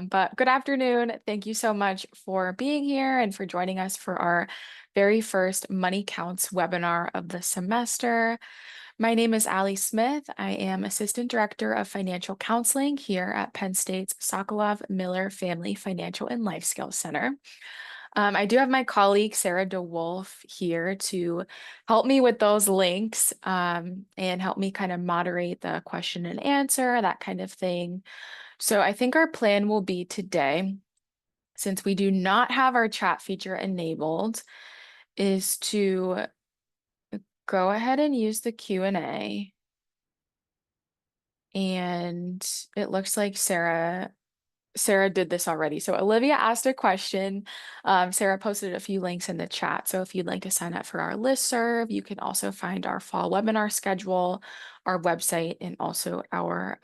But good afternoon. Thank you so much for being here and for joining us for our very first Money Counts webinar of the semester. My name is Allie Smith. I am Assistant Director of Financial Counseling here at Penn State's Sokolov-Miller Family Financial and Life Skills Center. I do have my colleague Sarah DeWolf here to help me with those links and help me kind of moderate the question and answer, that kind of thing. So I think our plan will be today, since we do not have our chat feature enabled, is to go ahead and use the Q&A. And it looks like Sarah did this already. So Olivia asked a question. Sarah posted a few links in the chat. So if you'd like to sign up for our listserv, you can also find our fall webinar schedule, our website, and also our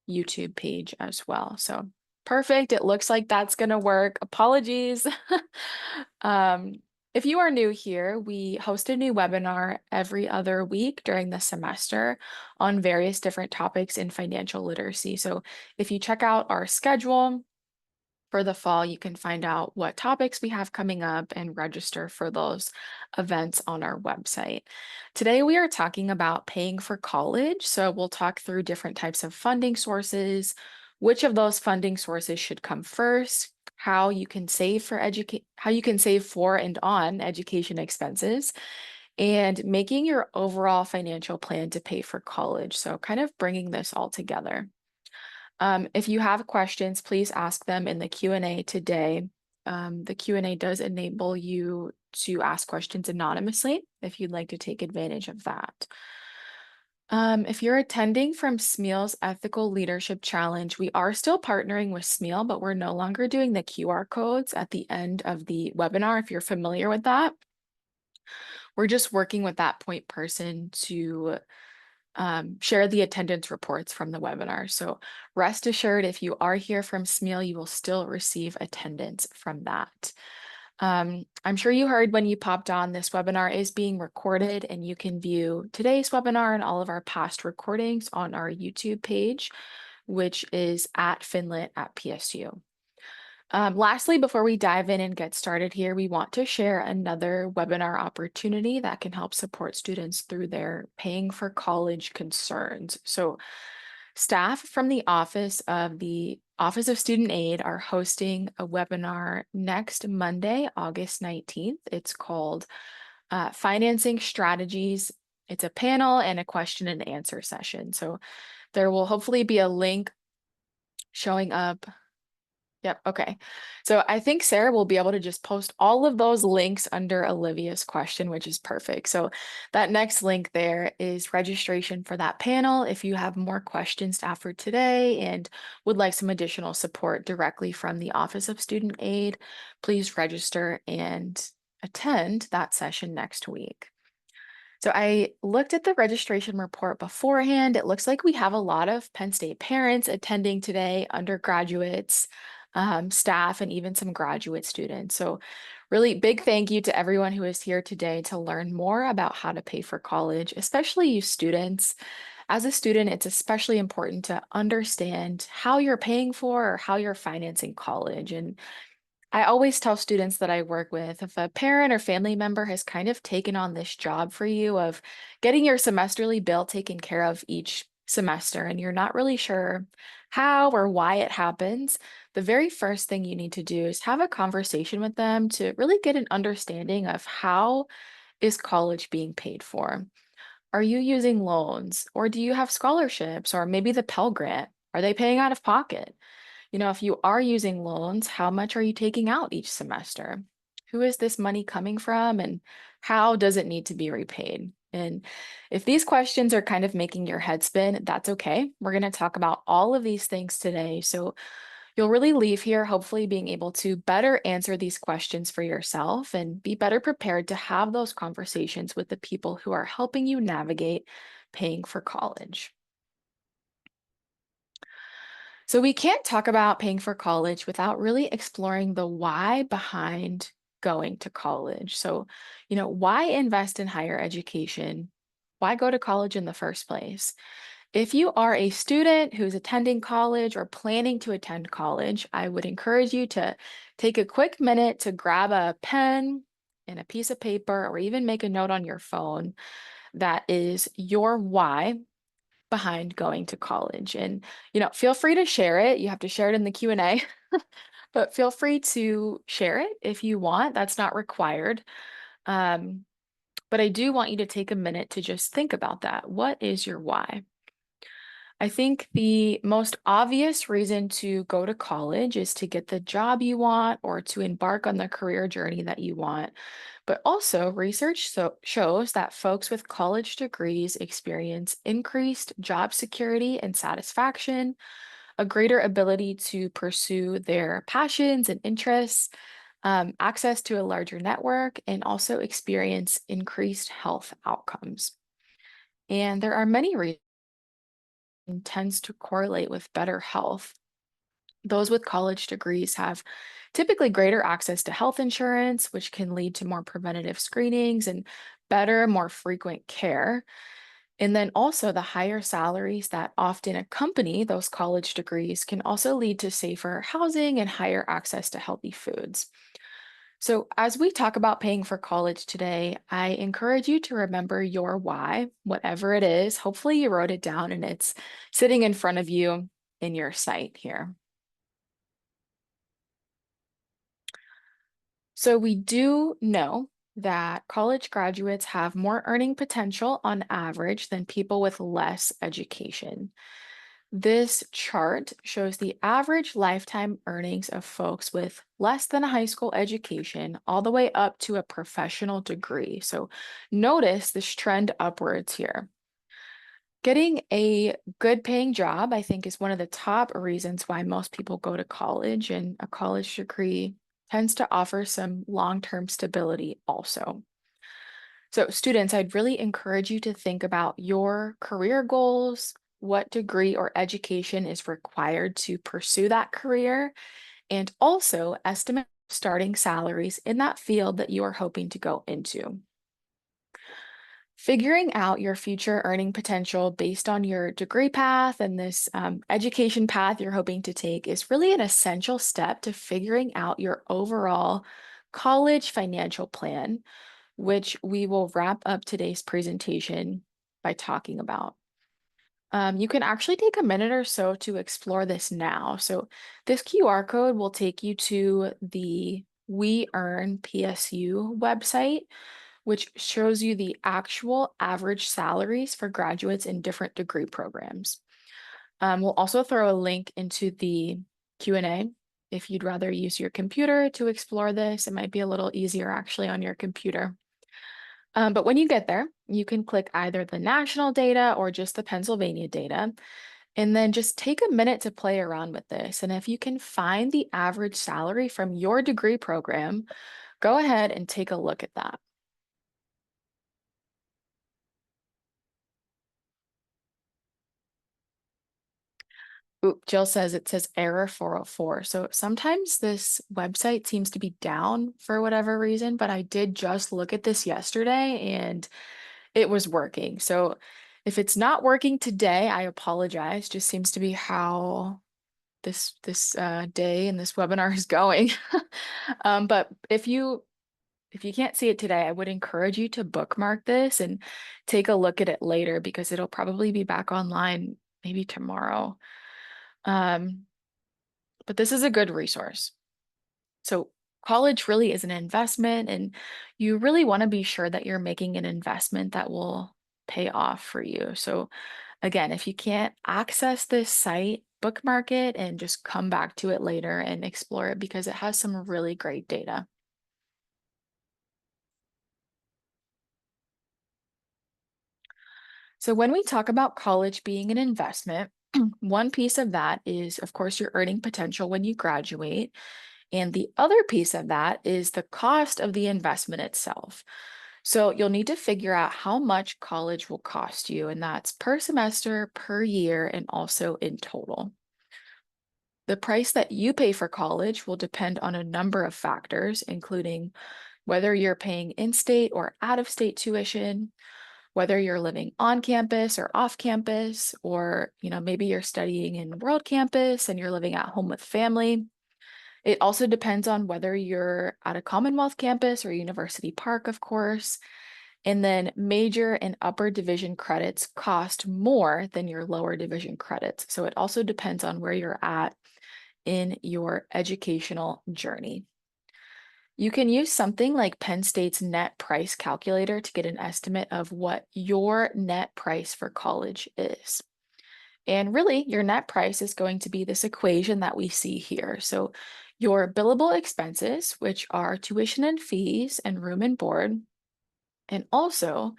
YouTube page as well. So perfect. It looks like that's going to work. Apologies. If you are new here, we host a new webinar every other week during the semester on various different topics in financial literacy. So if you check out our schedule for the fall, you can find out what topics we have coming up and register for those events on our website. Today, we are talking about paying for college. So we'll talk through different types of funding sources, which of those funding sources should come first, how you can save for and on education expenses, and making your overall financial plan to pay for college. So kind of bringing this all together. If you have questions, please ask them in the Q&A today. The Q&A does enable you to ask questions anonymously if you'd like to take advantage of that. If you're attending from SMEAL's Ethical Leadership Challenge, we are still partnering with SMEAL, but we're no longer doing the QR codes at the end of the webinar, if you're familiar with that. We're just working with that point person to share the attendance reports from the webinar. So rest assured, if you are here from SMEAL, you will still receive attendance from that. I'm sure you heard when you popped on, this webinar is being recorded, and you can view today's webinar and all of our past recordings on our YouTube page, which is at Finlit at PSU. Lastly, before we dive in and get started here, we want to share another webinar opportunity that can help support students through their paying for college concerns. So staff from the Office of Student Aid are hosting a webinar next Monday, August 19th. It's called Financing Strategies. It's a panel and a question and answer session. So there will hopefully be a link showing up. Yep. Okay. So I think Sarah will be able to just post all of those links under Olivia's question, which is perfect. So that next link there is registration for that panel. If you have more questions after today and would like some additional support directly from the Office of Student Aid, please register and attend that session next week. So I looked at the registration report beforehand. It looks like we have a lot of Penn State parents attending today, undergraduates, staff, and even some graduate students. So really big thank you to everyone who is here today to learn more about how to pay for college, especially you students. As a student, it's especially important to understand how you're paying for or how you're financing college. And I always tell students that I work with, if a parent or family member has kind of taken on this job for you of getting your semesterly bill taken care of each semester, and you're not really sure how or why it happens, the very first thing you need to do is have a conversation with them to really get an understanding of how is college being paid for. Are you using loans, or do you have scholarships, or maybe the Pell Grant? Are they paying out of pocket? If you are using loans, how much are you taking out each semester? Who is this money coming from, and how does it need to be repaid? And if these questions are kind of making your head spin, that's okay. We're going to talk about all of these things today. So you'll really leave here hopefully being able to better answer these questions for yourself and be better prepared to have those conversations with the people who are helping you navigate paying for college. So we can't talk about paying for college without really exploring the why behind going to college. So, why invest in higher education? Why go to college in the first place? If you are a student who's attending college or planning to attend college, I would encourage you to take a quick minute to grab a pen and a piece of paper, or even make a note on your phone that is your why behind going to college. And, feel free to share it. You have to share it in the Q&A, but feel free to share it if you want. That's not required. Um, but I do want you to take a minute to just think about that. What is your why? I think the most obvious reason to go to college is to get the job you want or to embark on the career journey that you want. But also, research shows that folks with college degrees experience increased job security and satisfaction, a greater ability to pursue their passions and interests, access to a larger network, and also experience increased health outcomes. And there are many reasons tends to correlate with better health. Those with college degrees have typically greater access to health insurance, which can lead to more preventative screenings and better, more frequent care. And then also the higher salaries that often accompany those college degrees can also lead to safer housing and higher access to healthy foods. So, as we talk about paying for college today, I encourage you to remember your why, whatever it is. Hopefully, you wrote it down and it's sitting in front of you in your site here. So, we do know that college graduates have more earning potential on average than people with less education. This chart shows the average lifetime earnings of folks with less than a high school education, all the way up to a professional degree. So notice this trend upwards here. Getting a good paying job, I think, is one of the top reasons why most people go to college, and a college degree tends to offer some long-term stability also. So, students, I'd really encourage you to think about your career goals, what degree or education is required to pursue that career, and also estimate starting salaries in that field that you are hoping to go into. Figuring out your future earning potential based on your degree path and this education path you're hoping to take is really an essential step to figuring out your overall college financial plan, which we will wrap up today's presentation by talking about. You can actually take a minute or so to explore this now. So this QR code will take you to the We Earn PSU website, which shows you the actual average salaries for graduates in different degree programs. We'll also throw a link into the Q&A. If you'd rather use your computer to explore this, it might be a little easier actually on your computer. But when you get there, you can click either the national data or just the Pennsylvania data, and then just take a minute to play around with this. And if you can find the average salary from your degree program, go ahead and take a look at that. Oop, Jill says it says error 404. So sometimes this website seems to be down for whatever reason, but I did just look at this yesterday and it was working. So if it's not working today, I apologize. Just seems to be how this day and this webinar is going. But if you can't see it today, I would encourage you to bookmark this and take a look at it later because it'll probably be back online maybe tomorrow. Um, but this is a good resource. So college really is an investment, and you really want to be sure that you're making an investment that will pay off for you. So again, if you can't access this site, bookmark it and just come back to it later and explore it because it has some really great data. So when we talk about college being an investment, one piece of that is, of course, your earning potential when you graduate. And the other piece of that is the cost of the investment itself. So you'll need to figure out how much college will cost you, and that's per semester, per year, and also in total. The price that you pay for college will depend on a number of factors, including whether you're paying in-state or out-of-state tuition, whether you're living on campus or off campus, or maybe you're studying in World Campus and you're living at home with family. It also depends on whether you're at a Commonwealth campus or University Park, of course. And then major and upper division credits cost more than your lower division credits. So it also depends on where you're at in your educational journey. You can use something like Penn State's net price calculator to get an estimate of what your net price for college is. And really, your net price is going to be this equation that we see here. So your billable expenses, which are tuition and fees and room and board, and also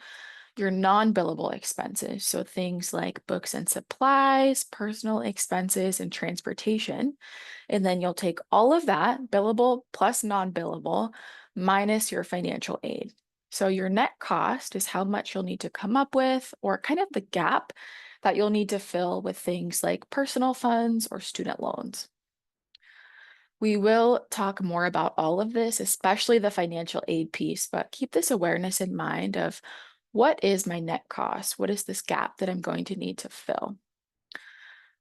your non-billable expenses. So things like books and supplies, personal expenses, and transportation. And then you'll take all of that, billable plus non-billable, minus your financial aid. So your net cost is how much you'll need to come up with, or kind of the gap that you'll need to fill with things like personal funds or student loans. We will talk more about all of this, especially the financial aid piece, but keep this awareness in mind of what is my net cost? What is this gap that I'm going to need to fill?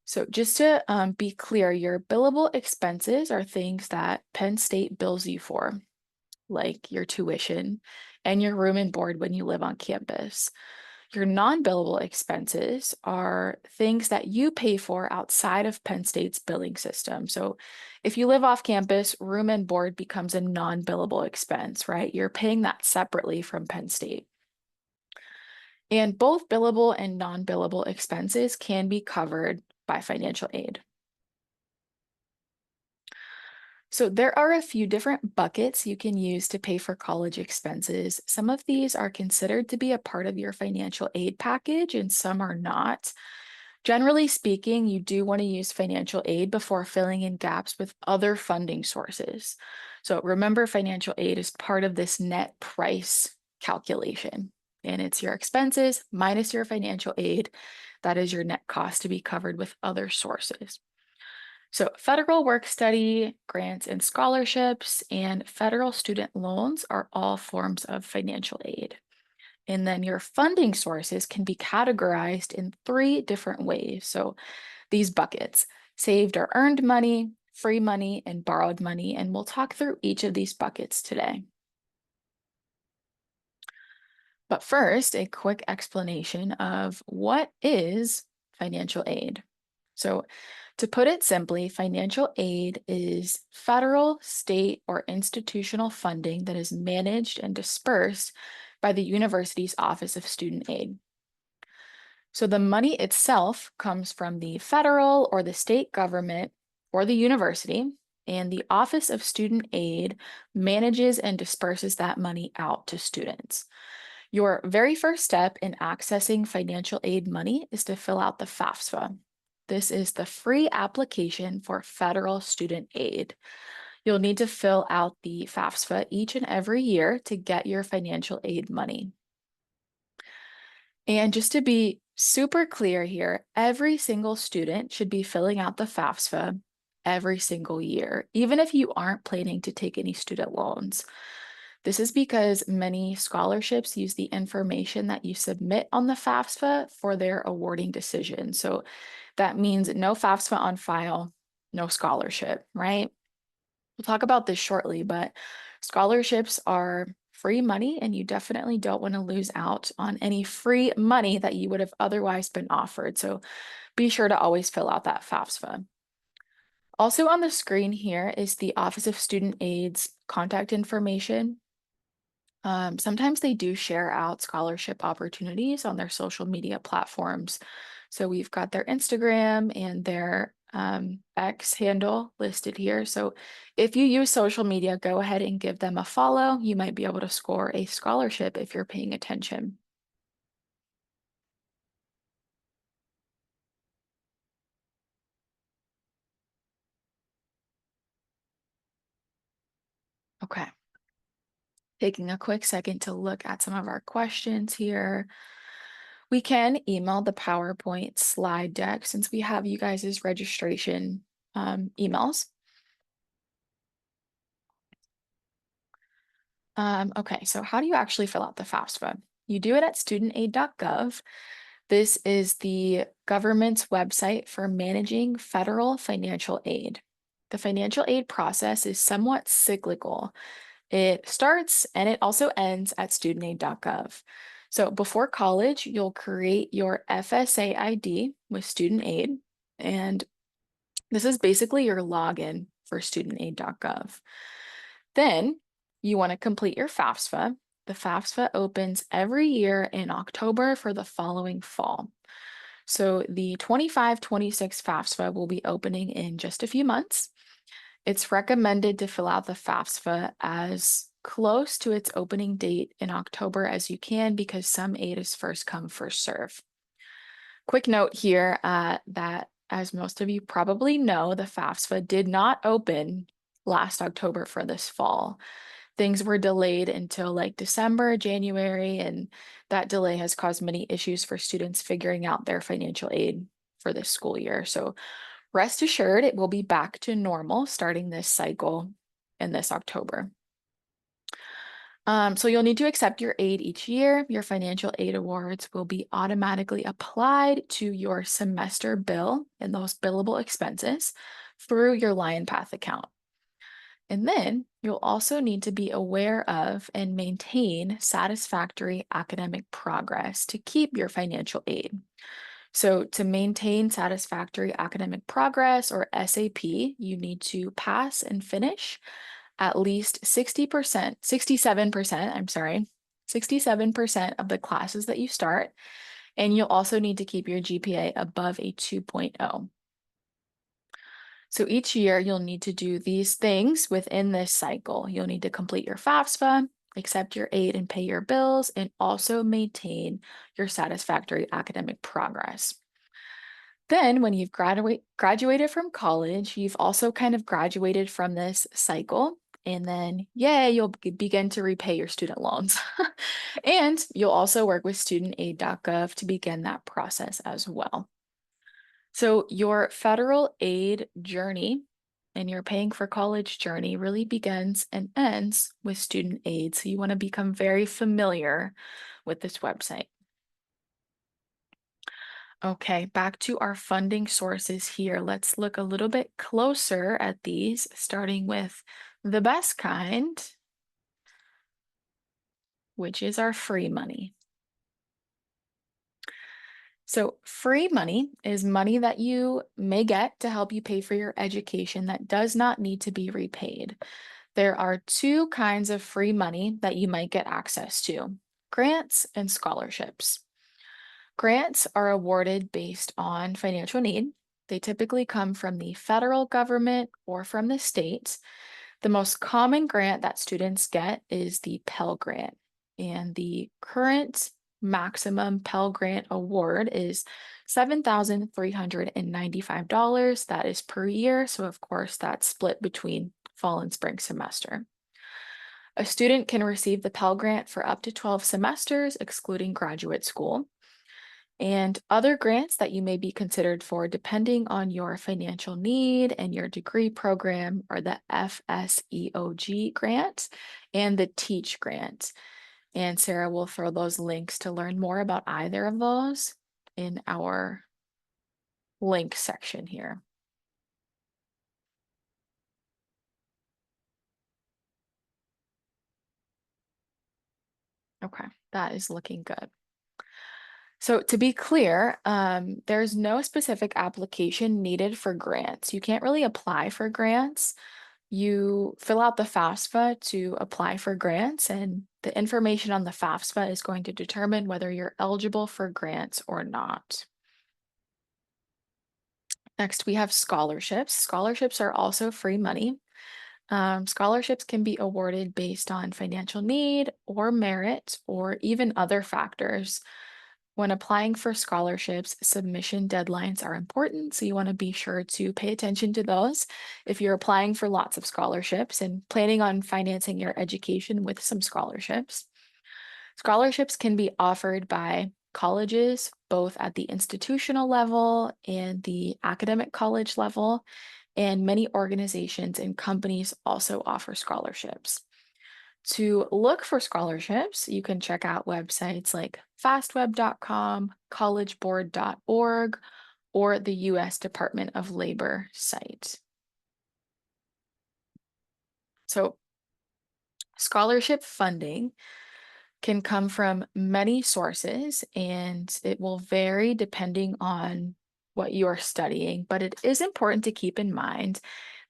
So just to be clear, your billable expenses are things that Penn State bills you for, like your tuition and your room and board when you live on campus. Your non-billable expenses are things that you pay for outside of Penn State's billing system. So if you live off campus, room and board becomes a non-billable expense, right? You're paying that separately from Penn State. And both billable and non-billable expenses can be covered by financial aid. So there are a few different buckets you can use to pay for college expenses. Some of these are considered to be a part of your financial aid package and some are not. Generally speaking, you do want to use financial aid before filling in gaps with other funding sources. So remember, financial aid is part of this net price calculation, and it's your expenses minus your financial aid. That is your net cost to be covered with other sources. So federal work study, grants and scholarships, and federal student loans are all forms of financial aid. And then your funding sources can be categorized in three different ways. So these buckets: saved or earned money, free money, and borrowed money. And we'll talk through each of these buckets today. But first, a quick explanation of what is financial aid. So to put it simply, financial aid is federal, state, or institutional funding that is managed and dispersed by the university's Office of Student Aid. So the money itself comes from the federal or the state government or the university, and the Office of Student Aid manages and disperses that money out to students. Your very first step in accessing financial aid money is to fill out the FAFSA. This is the free application for federal student aid. You'll need to fill out the FAFSA each and every year to get your financial aid money. And just to be super clear here, every single student should be filling out the FAFSA every single year, even if you aren't planning to take any student loans. This is because many scholarships use the information that you submit on the FAFSA for their awarding decision. So that means no FAFSA on file, no scholarship, right? We'll talk about this shortly, but scholarships are free money, and you definitely don't want to lose out on any free money that you would have otherwise been offered. So be sure to always fill out that FAFSA. Also on the screen here is the Office of Student Aid's contact information. Sometimes they do share out scholarship opportunities on their social media platforms. So we've got their Instagram and their X handle listed here. So if you use social media, go ahead and give them a follow. You might be able to score a scholarship if you're paying attention. Okay. Taking a quick second to look at some of our questions here. We can email the PowerPoint slide deck since we have you guys' registration emails. Okay, so how do you actually fill out the FAFSA? You do it at studentaid.gov. This is the government's website for managing federal financial aid. The financial aid process is somewhat cyclical. It starts and it also ends at studentaid.gov. So before college, you'll create your FSA ID with student aid, and this is basically your login for studentaid.gov. Then you want to complete your FAFSA. The FAFSA opens every year in October for the following fall. So the 25-26 FAFSA will be opening in just a few months. It's recommended to fill out the FAFSA as close to its opening date in October as you can because some aid is first come, first serve. Quick note here that, as most of you probably know, the FAFSA did not open last October for this fall. Things were delayed until like December, January, and that delay has caused many issues for students figuring out their financial aid for this school year. So rest assured, it will be back to normal starting this cycle in this October. So you'll need to accept your aid each year. Your financial aid awards will be automatically applied to your semester bill and those billable expenses through your LionPath account. And then you'll also need to be aware of and maintain satisfactory academic progress to keep your financial aid. So to maintain satisfactory academic progress, or SAP, you need to pass and finish at least 67%, I'm sorry, 67% of the classes that you start. And you'll also need to keep your GPA above a 2.0. So each year you'll need to do these things within this cycle. You'll need to complete your FAFSA, accept your aid and pay your bills, and also maintain your satisfactory academic progress. Then when you've graduated from college, you've also kind of graduated from this cycle. And then, yay, you'll begin to repay your student loans. And you'll also work with studentaid.gov to begin that process as well. So your federal aid journey and your paying for college journey really begins and ends with student aid. So you want to become very familiar with this website. Okay, back to our funding sources here. Let's look a little bit closer at these, starting with the best kind, which is our free money. So free money is money that you may get to help you pay for your education that does not need to be repaid. There are two kinds of free money that you might get access to: grants and scholarships. Grants are awarded based on financial need. They typically come from the federal government or from the state. The most common grant that students get is the Pell Grant, and the current maximum Pell Grant award is $7,395. That is per year, so of course that's split between fall and spring semester. A student can receive the Pell Grant for up to 12 semesters, excluding graduate school. And other grants that you may be considered for, depending on your financial need and your degree program, are the FSEOG grant and the TEACH grant. And Sarah will throw those links to learn more about either of those in our link section here. Okay, that is looking good. So to be clear, there's no specific application needed for grants. You can't really apply for grants. You fill out the FAFSA to apply for grants, and the information on the FAFSA is going to determine whether you're eligible for grants or not. Next, we have scholarships. Scholarships are also free money. Scholarships can be awarded based on financial need or merit or even other factors. When applying for scholarships, submission deadlines are important, so you want to be sure to pay attention to those if you're applying for lots of scholarships and planning on financing your education with some scholarships. Scholarships can be offered by colleges, both at the institutional level and the academic college level, and many organizations and companies also offer scholarships. To look for scholarships, you can check out websites like fastweb.com, collegeboard.org, or the US Department of Labor site. So, scholarship funding can come from many sources and it will vary depending on what you are studying, but it is important to keep in mind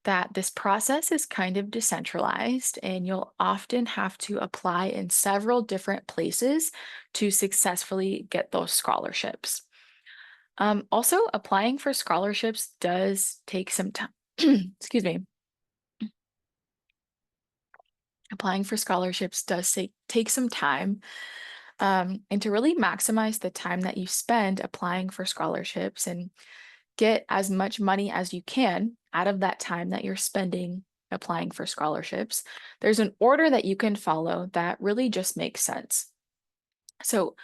that this process is kind of decentralized and you'll often have to apply in several different places to successfully get those scholarships. Also, applying for scholarships does take some time. Excuse me. Applying for scholarships does take some time. And to really maximize the time that you spend applying for scholarships and get as much money as you can out of that time that you're spending applying for scholarships, there's an order that you can follow that really just makes sense. So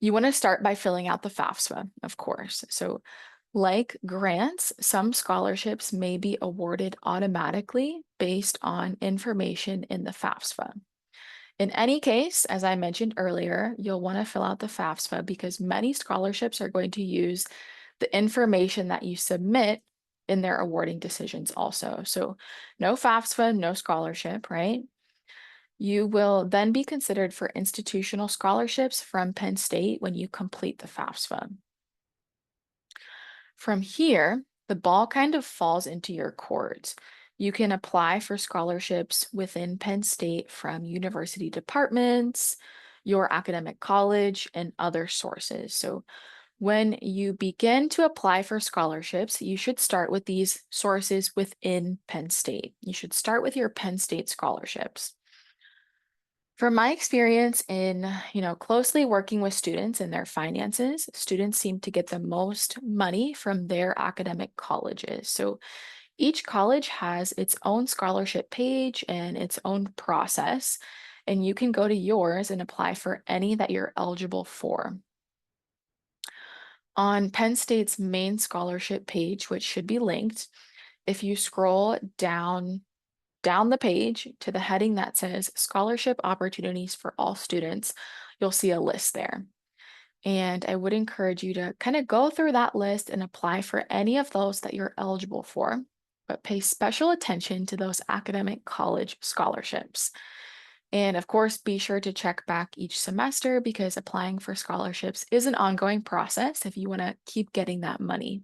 you want to start by filling out the FAFSA, of course. So like grants, some scholarships may be awarded automatically based on information in the FAFSA. In any case, as I mentioned earlier, you'll want to fill out the FAFSA because many scholarships are going to use the information that you submit in their awarding decisions also. So no FAFSA, no scholarship, right? You will then be considered for institutional scholarships from Penn State when you complete the FAFSA. From here, the ball kind of falls into your court. You can apply for scholarships within Penn State from university departments, your academic college, and other sources. So when you begin to apply for scholarships, you should start with these sources within Penn State. You should start with your Penn State scholarships. From my experience in, closely working with students and their finances, students seem to get the most money from their academic colleges. So each college has its own scholarship page and its own process, and you can go to yours and apply for any that you're eligible for. On Penn State's main scholarship page, which should be linked, if you scroll down the page to the heading that says Scholarship Opportunities for All Students, you'll see a list there. And I would encourage you to kind of go through that list and apply for any of those that you're eligible for, but pay special attention to those academic college scholarships. And of course, be sure to check back each semester because applying for scholarships is an ongoing process if you want to keep getting that money.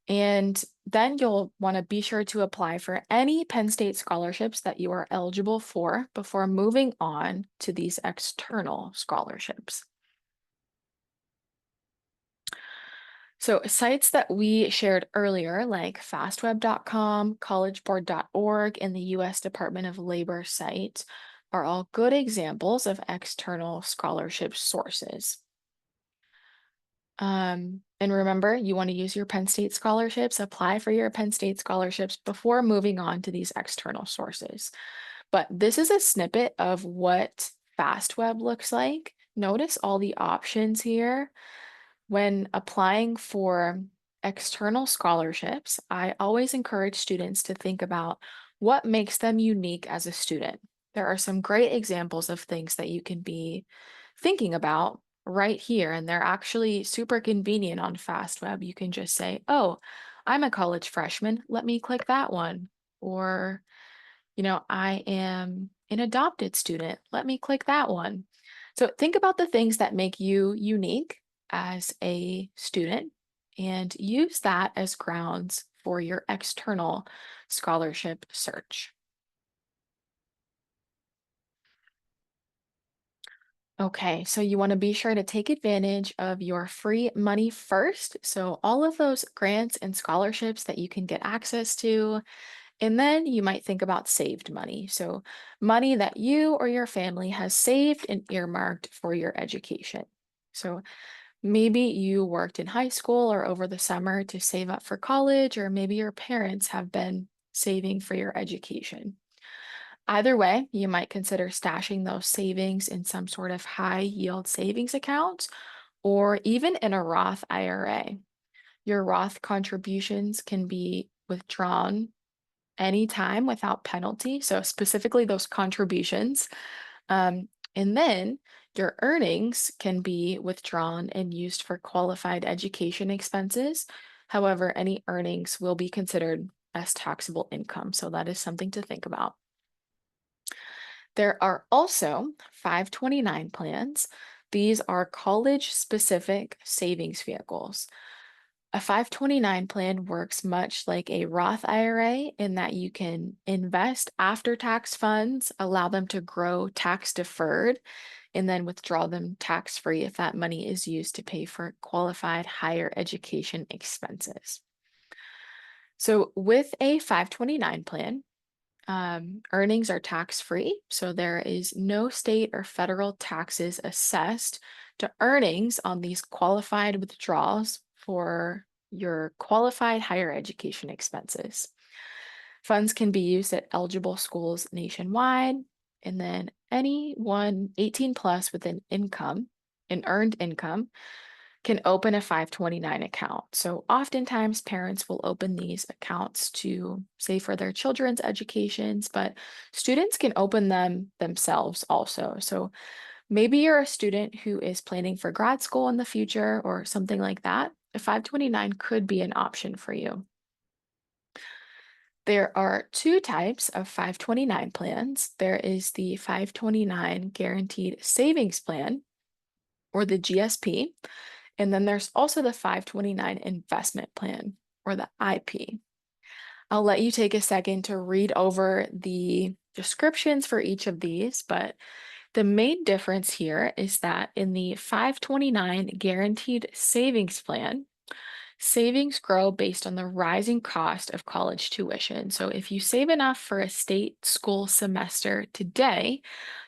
And then you'll want to be sure to apply for any Penn State scholarships that you are eligible for before moving on to these external scholarships. So sites that we shared earlier, like fastweb.com, collegeboard.org, and the US Department of Labor site, are all good examples of external scholarship sources. And remember, you want to use your Penn State scholarships, apply for your Penn State scholarships before moving on to these external sources. But this is a snippet of what FastWeb looks like. Notice all the options here. When applying for external scholarships, I always encourage students to think about what makes them unique as a student. There are some great examples of things that you can be thinking about right here, and they're actually super convenient on FastWeb. You can just say, oh, I'm a college freshman. Let me click that one. Or, I am an adopted student. Let me click that one. So think about the things that make you unique as a student and use that as grounds for your external scholarship search. Okay, so you want to be sure to take advantage of your free money first. So all of those grants and scholarships that you can get access to. And then you might think about saved money. So money that you or your family has saved and earmarked for your education. So maybe you worked in high school or over the summer to save up for college, or maybe your parents have been saving for your education. Either way, you might consider stashing those savings in some sort of high yield savings account or even in a Roth IRA. Your Roth contributions can be withdrawn anytime without penalty. So specifically those contributions. And then your earnings can be withdrawn and used for qualified education expenses. However, any earnings will be considered as taxable income. So that is something to think about. There are also 529 plans. These are college specific savings vehicles. A 529 plan works much like a Roth IRA in that you can invest after tax funds, allow them to grow tax deferred, and then withdraw them tax free if that money is used to pay for qualified higher education expenses. So, with a 529 plan, earnings are tax free, so there is no state or federal taxes assessed to earnings on these qualified withdrawals for your qualified higher education expenses. Funds can be used at eligible schools nationwide, and then anyone 18 plus with an earned income, can open a 529 account. So oftentimes parents will open these accounts to say for their children's educations, but students can open them themselves also. So maybe you're a student who is planning for grad school in the future or something like that. A 529 could be an option for you. There are two types of 529 plans. There is the 529 Guaranteed Savings Plan, or the GSP, and then there's also the 529 Investment Plan, or the IP. I'll let you take a second to read over the descriptions for each of these, but the main difference here is that in the 529 Guaranteed Savings Plan, savings grow based on the rising cost of college tuition. So if you save enough for a state school semester today,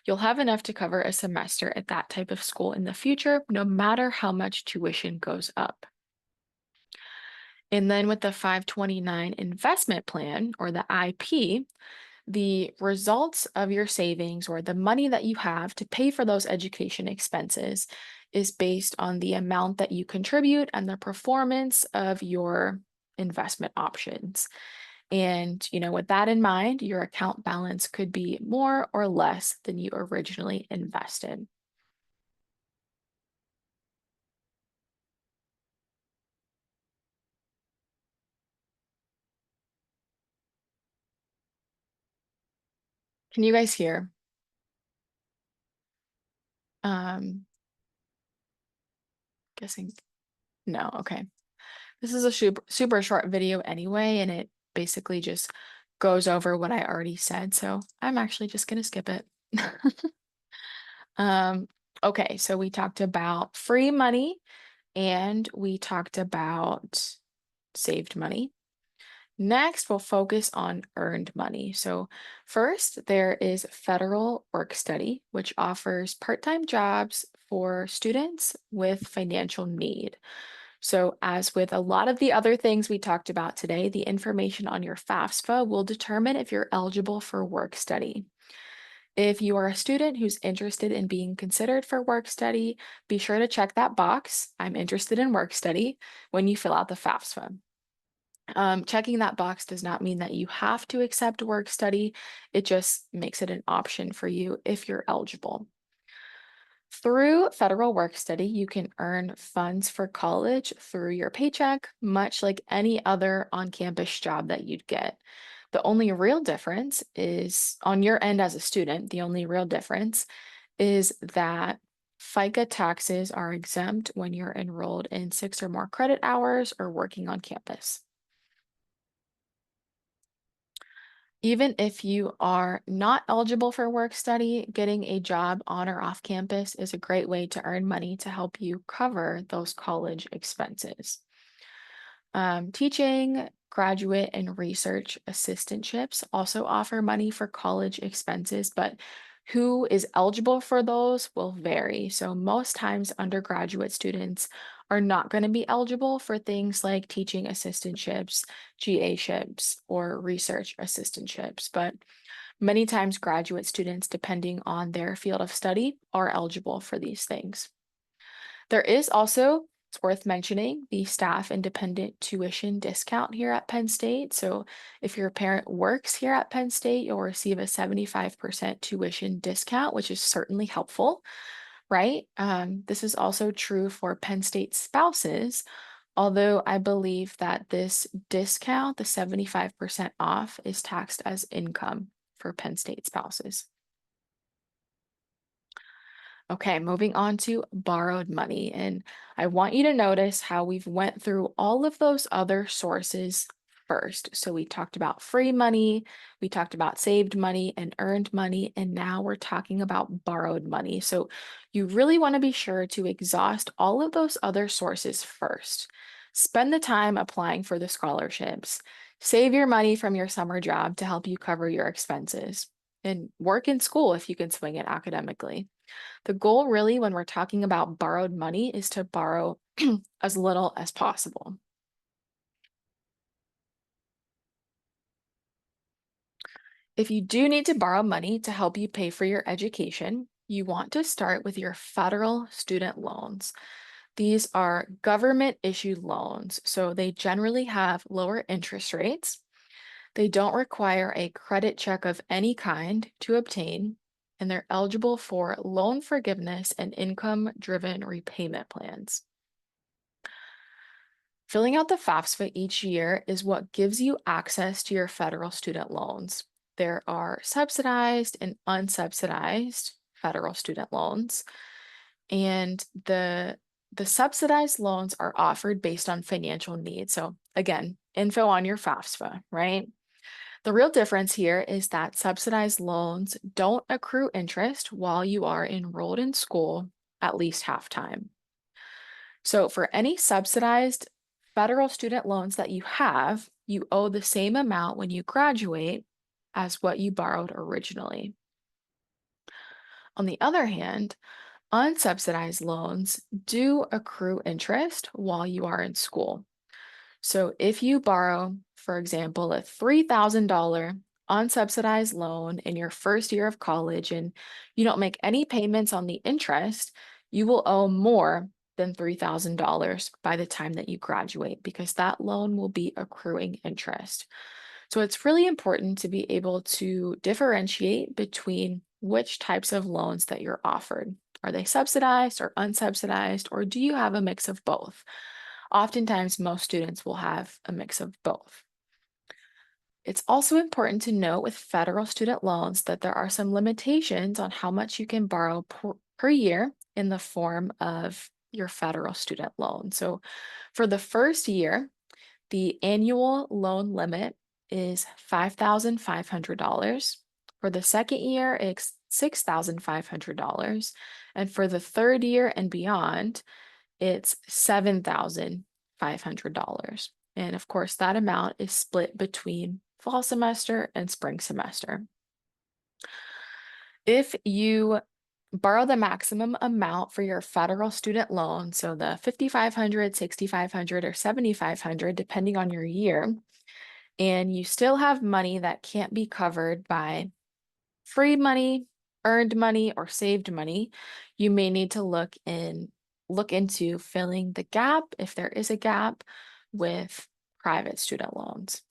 you'll have enough to cover a semester at that type of school in the future, no matter how much tuition goes up. And then with the 529 investment plan, or the IP, the results of your savings or the money that you have to pay for those education expenses is based on the amount that you contribute and the performance of your investment options. And, with that in mind, your account balance could be more or less than you originally invested. Can you guys hear? Um, Guessing no. Okay. This is a super short video anyway, and it basically just goes over what I already said. So I'm actually just going to skip it. Um, okay, so we talked about free money and we talked about saved money. Next, we'll focus on earned money. So first, there is federal work study, which offers part-time jobs for students with financial need. So as with a lot of the other things we talked about today, the information on your FAFSA will determine if you're eligible for work study. If you are a student who's interested in being considered for work study, be sure to check that box, I'm interested in work study, when you fill out the FAFSA. Checking that box does not mean that you have to accept work study. It just makes it an option for you if you're eligible. Through federal work study, you can earn funds for college through your paycheck, much like any other on-campus job that you'd get. The only real difference is on your end as a student, the only real difference is that FICA taxes are exempt when you're enrolled in 6 or more credit hours or working on campus. Even if you are not eligible for work study, getting a job on or off campus is a great way to earn money to help you cover those college expenses. Teaching, graduate, and research assistantships also offer money for college expenses, but who is eligible for those will vary. So most times undergraduate students are not going to be eligible for things like teaching assistantships, GA-ships, or research assistantships, but many times graduate students, depending on their field of study, are eligible for these things. There is also It's worth mentioning the staff independent tuition discount here at Penn State. So, if your parent works here at Penn State, you'll receive a 75% tuition discount, which is certainly helpful, right? This is also true for Penn State spouses, although I believe that this discount, the 75% off, is taxed as income for Penn State spouses. Okay, moving on to borrowed money. And I want you to notice how we've went through all of those other sources first. So we talked about free money, we talked about saved money and earned money, and now we're talking about borrowed money. So you really want to be sure to exhaust all of those other sources first. Spend the time applying for the scholarships. Save your money from your summer job to help you cover your expenses. And work in school if you can swing it academically. The goal, really, when we're talking about borrowed money, is to borrow as little as possible. If you do need to borrow money to help you pay for your education, you want to start with your federal student loans. These are government issued loans, so they generally have lower interest rates. They don't require a credit check of any kind to obtain, and they're eligible for loan forgiveness and income-driven repayment plans. Filling out the FAFSA each year is what gives you access to your federal student loans. There are subsidized and unsubsidized federal student loans, and the subsidized loans are offered based on financial needs. So again, info on your FAFSA, right? The real difference here is that subsidized loans don't accrue interest while you are enrolled in school at least half time. So for any subsidized federal student loans that you have, you owe the same amount when you graduate as what you borrowed originally. On the other hand, unsubsidized loans do accrue interest while you are in school. So if you borrow, for example, a $3,000 unsubsidized loan in your first year of college and you don't make any payments on the interest, you will owe more than $3,000 by the time that you graduate because that loan will be accruing interest. So it's really important to be able to differentiate between which types of loans that you're offered. Are they subsidized or unsubsidized, or do you have a mix of both? Oftentimes, most students will have a mix of both. It's also important to note with federal student loans that there are some limitations on how much you can borrow per year in the form of your federal student loan. So for the first year, the annual loan limit is $5,500. For the second year, it's $6,500. And for the third year and beyond, it's $7,500. And of course, that amount is split between fall semester and spring semester. If you borrow the maximum amount for your federal student loan, so the $5,500, $6,500, or $7,500, depending on your year, and you still have money that can't be covered by free money, earned money, or saved money, you may need to look into filling the gap, if there is a gap, with private student loans.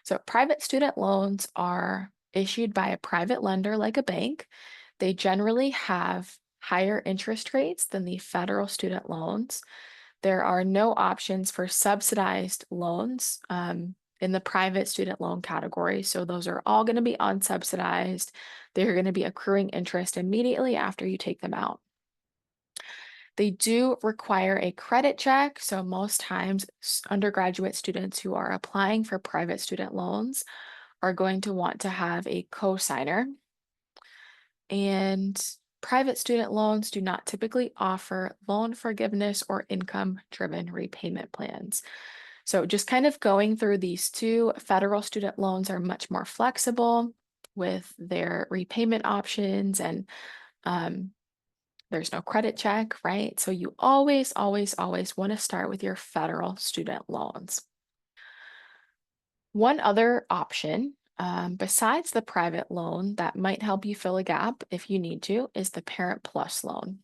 So private student loans are issued by a private lender like a bank. They generally have higher interest rates than the federal student loans. There are no options for subsidized loans in the private student loan category. So those are all going to be unsubsidized. They're going to be accruing interest immediately after you take them out. They do require a credit check. So most times undergraduate students who are applying for private student loans are going to want to have a cosigner. And private student loans do not typically offer loan forgiveness or income-driven repayment plans. So just kind of going through these two, federal student loans are much more flexible with their repayment options and there's no credit check, right? So you always, always, always want to start with your federal student loans. One other option, besides the private loan that might help you fill a gap if you need to, is the Parent Plus loan.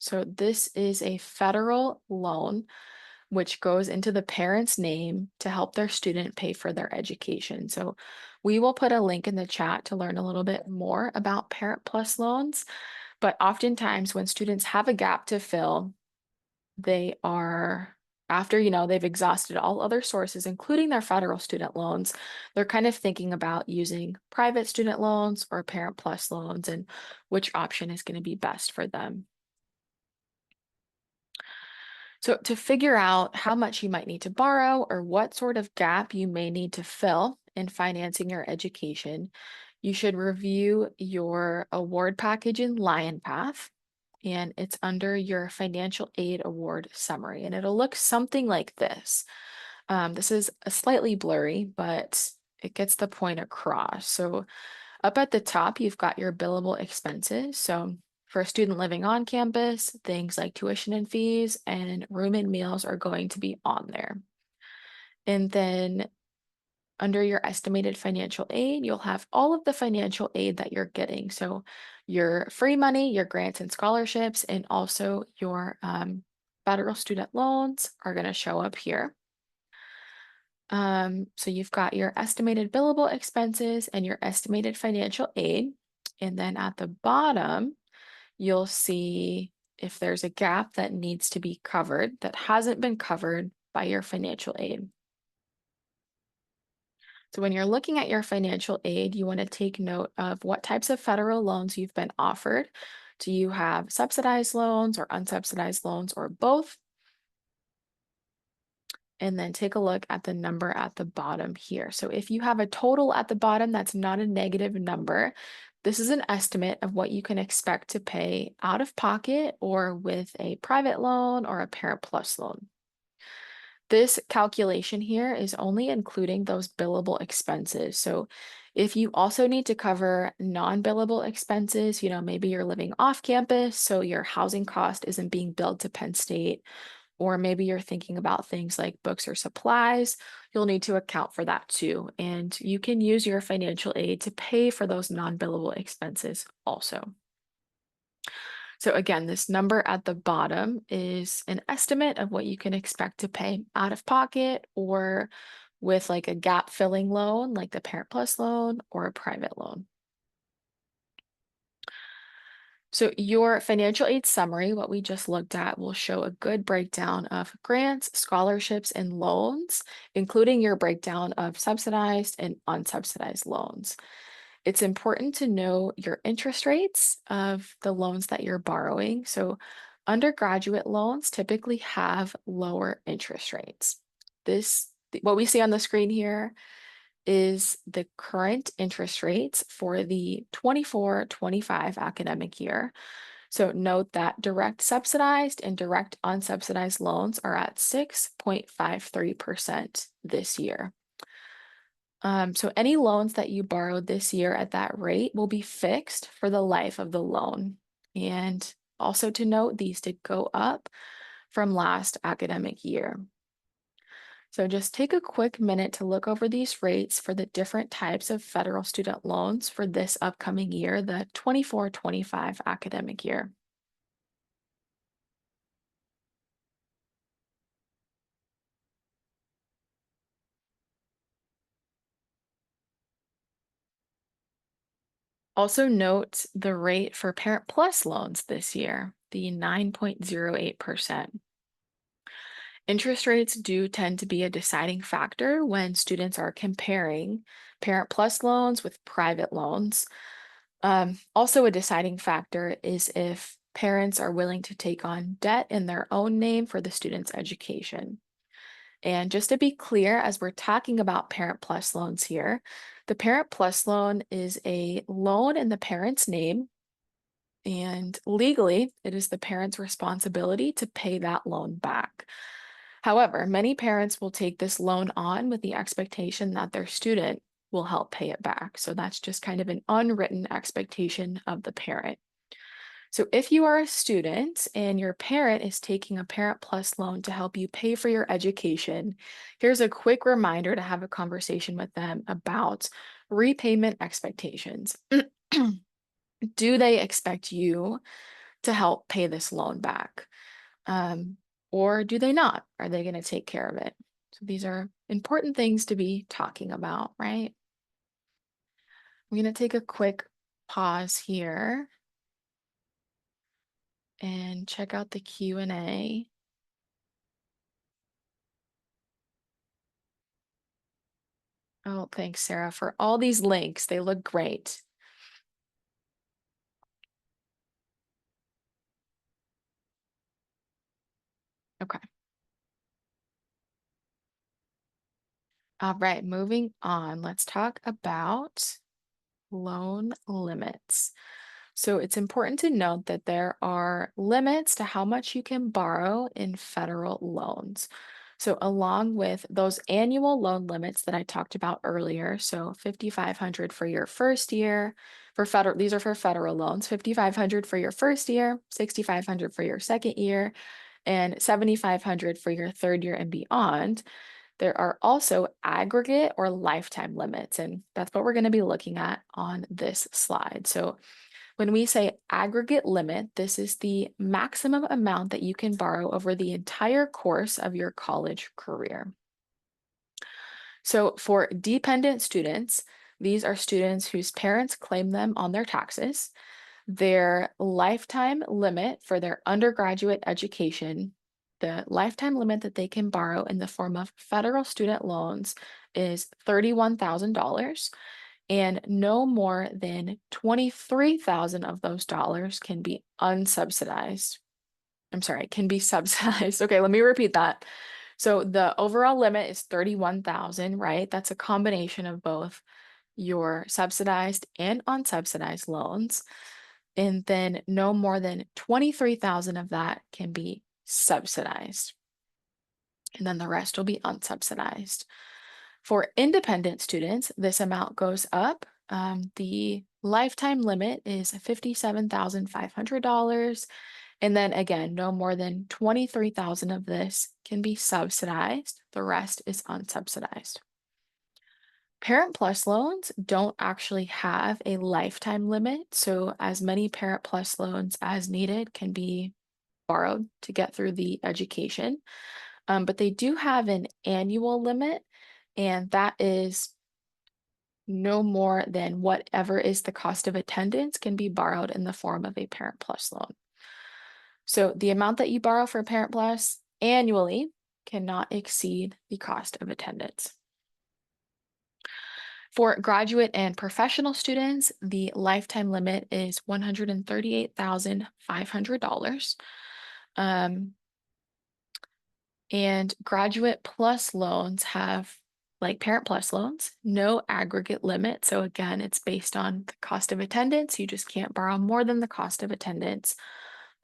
So this is a federal loan which goes into the parent's name to help their student pay for their education. So we will put a link in the chat to learn a little bit more about Parent Plus loans. But oftentimes when students have a gap to fill, they are after, they've exhausted all other sources, including their federal student loans, they're kind of thinking about using private student loans or Parent Plus loans and which option is going to be best for them. So to figure out how much you might need to borrow or what sort of gap you may need to fill in financing your education, you should review your award package in LionPath, and it's under your financial aid award summary, and it'll look something like this. This is a slightly blurry, but it gets the point across. So up at the top, you've got your billable expenses. So for a student living on campus, things like tuition and fees and room and meals are going to be on there. And then under your estimated financial aid, you'll have all of the financial aid that you're getting. So your free money, your grants and scholarships, and also your federal student loans are going to show up here. So you've got your estimated billable expenses and your estimated financial aid. And then at the bottom, you'll see if there's a gap that needs to be covered that hasn't been covered by your financial aid. So when you're looking at your financial aid, you want to take note of what types of federal loans you've been offered. Do you have subsidized loans or unsubsidized loans or both? And then take a look at the number at the bottom here. So if you have a total at the bottom, that's not a negative number. This is an estimate of what you can expect to pay out of pocket or with a private loan or a Parent Plus loan. This calculation here is only including those billable expenses. So if you also need to cover non-billable expenses, maybe you're living off campus, so your housing cost isn't being billed to Penn State, or maybe you're thinking about things like books or supplies, you'll need to account for that too. And you can use your financial aid to pay for those non-billable expenses also. So again, this number at the bottom is an estimate of what you can expect to pay out of pocket or with like a gap filling loan, like the Parent Plus loan or a private loan. So your financial aid summary, what we just looked at, will show a good breakdown of grants, scholarships, and loans, including your breakdown of subsidized and unsubsidized loans. It's important to know your interest rates of the loans that you're borrowing. So undergraduate loans typically have lower interest rates. What we see on the screen here is the current interest rates for the 24-25 academic year. So note that direct subsidized and direct unsubsidized loans are at 6.53% this year. So any loans that you borrowed this year at that rate will be fixed for the life of the loan. And also to note, these did go up from last academic year. So just take a quick minute to look over these rates for the different types of federal student loans for this upcoming year, the 24-25 academic year. Also note the rate for Parent Plus loans this year, the 9.08%. Interest rates do tend to be a deciding factor when students are comparing Parent Plus loans with private loans. Also, a deciding factor is if parents are willing to take on debt in their own name for the student's education. And just to be clear, as we're talking about Parent Plus loans here, the Parent Plus loan is a loan in the parent's name, and legally, it is the parent's responsibility to pay that loan back. However, many parents will take this loan on with the expectation that their student will help pay it back. So that's just kind of an unwritten expectation of the parent. So if you are a student and your parent is taking a Parent Plus loan to help you pay for your education, here's a quick reminder to have a conversation with them about repayment expectations. Do they expect you to help pay this loan back? Um, or do they not? Are they going to take care of it? So these are important things to be talking about, right? I'm going to take a quick pause here and check out the Q&A. Oh, thanks, Sarah, for all these links. They look great. Okay. All right, moving on. Let's talk about loan limits. So it's important to note that there are limits to how much you can borrow in federal loans. So along with those annual loan limits that I talked about earlier, so 5,500 for your first year, for federal, these are for federal loans, 5,500 for your first year, 6,500 for your second year, and 7,500 for your third year and beyond. There are also aggregate or lifetime limits, and that's what we're going to be looking at on this slide. So when we say aggregate limit, this is the maximum amount that you can borrow over the entire course of your college career. So for dependent students, these are students whose parents claim them on their taxes. Their lifetime limit for their undergraduate education, the lifetime limit that they can borrow in the form of federal student loans is $31,000, and no more than 23,000 of those dollars can be unsubsidized. I'm sorry, can be subsidized. Okay, let me repeat that. So the overall limit is 31,000, right? That's a combination of both your subsidized and unsubsidized loans. And then no more than 23,000 of that can be subsidized. And then the rest will be unsubsidized. For independent students, this amount goes up. The lifetime limit is $57,500. And then again, no more than 23,000 of this can be subsidized. The rest is unsubsidized. Parent Plus loans don't actually have a lifetime limit, so as many Parent Plus loans as needed can be borrowed to get through the education. But they do have an annual limit, and that is no more than whatever is the cost of attendance can be borrowed in the form of a Parent Plus loan. So the amount that you borrow for Parent Plus annually cannot exceed the cost of attendance. For graduate and professional students, the lifetime limit is $138,500. And graduate plus loans have, like Parent Plus loans, no aggregate limit. So again, it's based on the cost of attendance. You just can't borrow more than the cost of attendance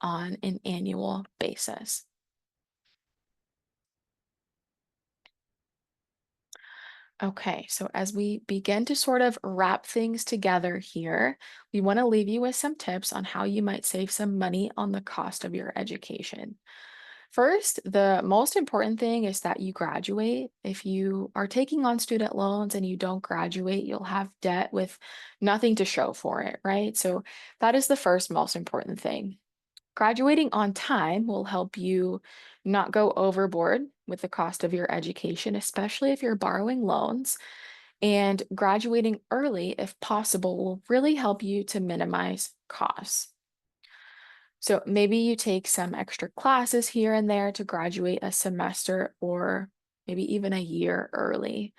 on an annual basis. Okay, so as we begin to sort of wrap things together here, we want to leave you with some tips on how you might save some money on the cost of your education. First, the most important thing is that you graduate. If you are taking on student loans and you don't graduate, you'll have debt with nothing to show for it, right? So that is the first most important thing. Graduating on time will help you not go overboard with the cost of your education, especially if you're borrowing loans. And graduating early, if possible, will really help you to minimize costs. So maybe you take some extra classes here and there to graduate a semester or maybe even a year early.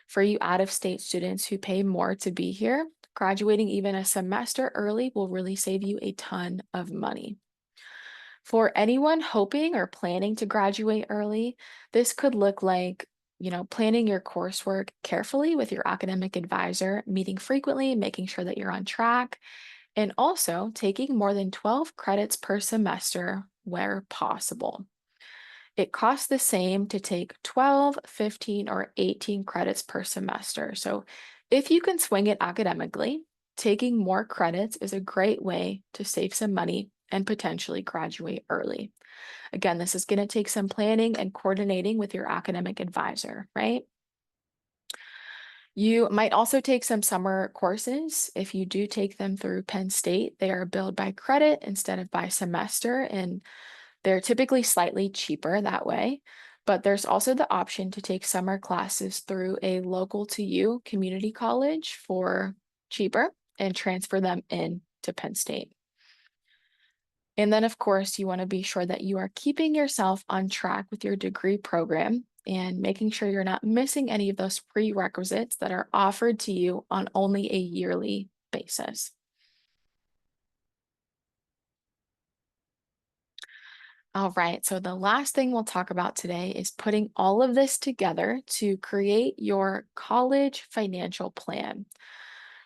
For you out-of-state students who pay more to be here, graduating even a semester early will really save you a ton of money. For anyone hoping or planning to graduate early, this could look like, planning your coursework carefully with your academic advisor, meeting frequently, making sure that you're on track, and also taking more than 12 credits per semester where possible. It costs the same to take 12, 15, or 18 credits per semester. So if you can swing it academically, taking more credits is a great way to save some money and potentially graduate early. Again, this is going to take some planning and coordinating with your academic advisor, right? You might also take some summer courses. If you do take them through Penn State, they are billed by credit instead of by semester, and they're typically slightly cheaper that way. But there's also the option to take summer classes through a local to you community college for cheaper and transfer them in to Penn State. And then, of course, you want to be sure that you are keeping yourself on track with your degree program and making sure you're not missing any of those prerequisites that are offered to you on only a yearly basis. All right, so the last thing we'll talk about today is putting all of this together to create your college financial plan.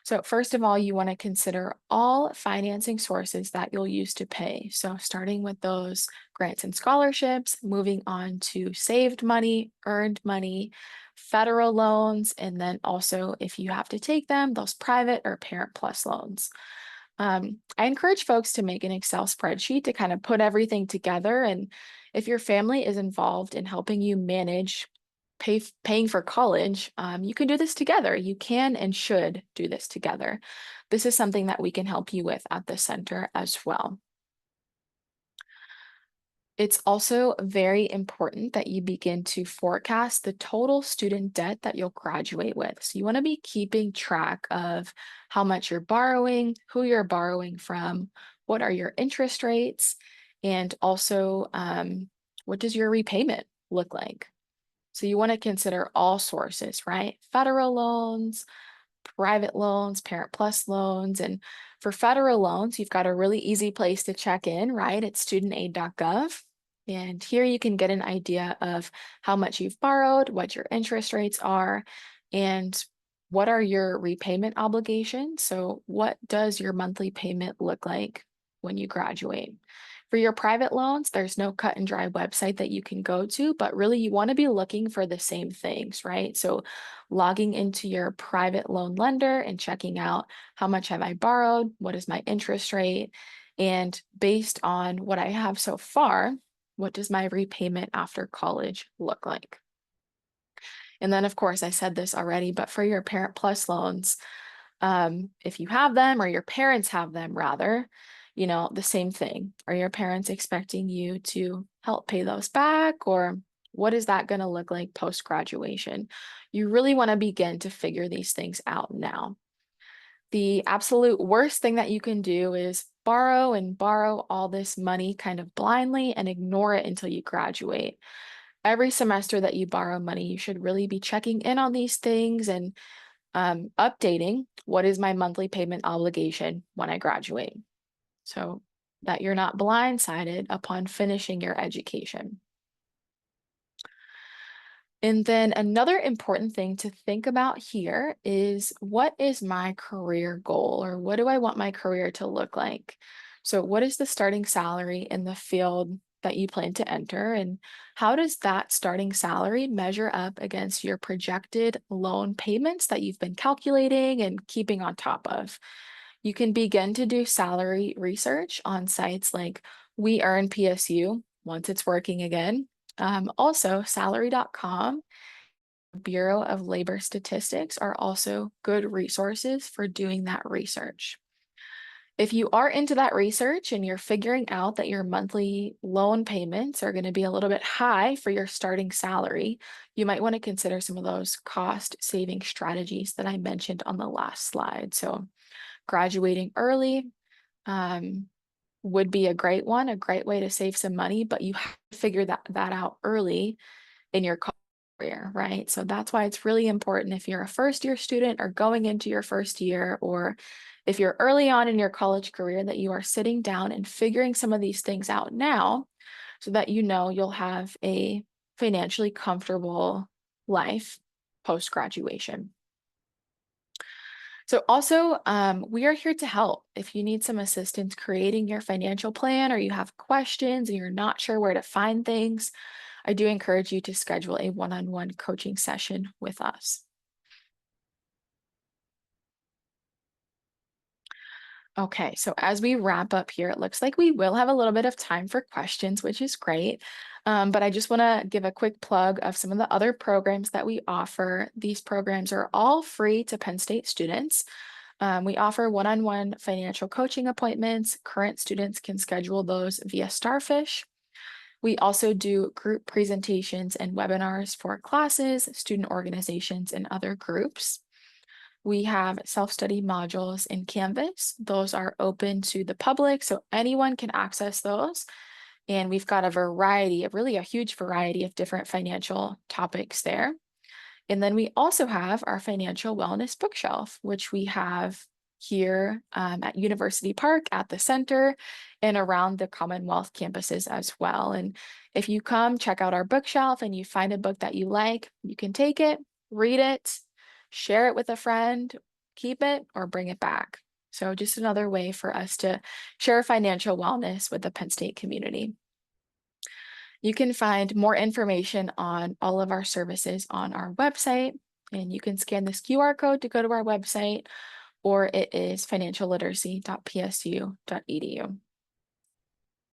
So, first of all, you want to consider all financing sources that you'll use to pay. So, starting with those grants and scholarships, moving on to saved money, earned money, federal loans, and then also, if you have to take them, those private or Parent Plus loans. I encourage folks to make an Excel spreadsheet to kind of put everything together. And if your family is involved in helping you manage paying for college, you can do this together. You can and should do this together. This is something that we can help you with at the center as well. It's also very important that you begin to forecast the total student debt that you'll graduate with. So you want to be keeping track of how much you're borrowing, who you're borrowing from, what are your interest rates, and also what does your repayment look like? So you want to consider all sources, right? Federal loans, private loans, Parent Plus loans. And for federal loans, you've got a really easy place to check in, right? It's studentaid.gov. And here you can get an idea of how much you've borrowed, what your interest rates are, and what are your repayment obligations. So, what does your monthly payment look like when you graduate? For your private loans, there's no cut and dry website that you can go to, but really you want to be looking for the same things, right? So, logging into your private loan lender and checking out how much have I borrowed, what is my interest rate, and based on what I have so far, what does my repayment after college look like? And then, of course, I said this already, but for your Parent Plus loans, if you have them or your parents have them, rather, the same thing. Are your parents expecting you to help pay those back, or what is that going to look like post graduation? You really want to begin to figure these things out now. The absolute worst thing that you can do is borrow and borrow all this money kind of blindly and ignore it until you graduate. Every semester that you borrow money, you should really be checking in on these things and updating what is my monthly payment obligation when I graduate so that you're not blindsided upon finishing your education. And then another important thing to think about here is, what is my career goal, or what do I want my career to look like? So, what is the starting salary in the field that you plan to enter? And how does that starting salary measure up against your projected loan payments that you've been calculating and keeping on top of? You can begin to do salary research on sites like We Earn PSU once it's working again. Also, salary.com, Bureau of Labor Statistics are also good resources for doing that research. If you are into that research and you're figuring out that your monthly loan payments are going to be a little bit high for your starting salary, you might want to consider some of those cost saving strategies that I mentioned on the last slide. So, graduating early would be a great one, a great way to save some money, but you have to figure that out early in your career, right? So that's why it's really important, if you're a first year student or going into your first year, or if you're early on in your college career, that you are sitting down and figuring some of these things out now so that you'll have a financially comfortable life post graduation. So also, we are here to help. If you need some assistance creating your financial plan, or you have questions and you're not sure where to find things, I do encourage you to schedule a one-on-one coaching session with us. Okay, so as we wrap up here, it looks like we will have a little bit of time for questions, which is great. But I just want to give a quick plug of some of the other programs that we offer. These programs are all free to Penn State students. We offer one-on-one financial coaching appointments. Current students can schedule those via Starfish. We also do group presentations and webinars for classes, student organizations, and other groups. We have self-study modules in Canvas. Those are open to the public, so anyone can access those. And we've got a variety, really a huge variety of different financial topics there. And then we also have our financial wellness bookshelf, which we have here at University Park at the center and around the Commonwealth campuses as well. And if you come check out our bookshelf and you find a book that you like, you can take it, read it, share it with a friend, keep it, or bring it back. So just another way for us to share financial wellness with the Penn State community. You can find more information on all of our services on our website, and you can scan this QR code to go to our website, or it is financialliteracy.psu.edu.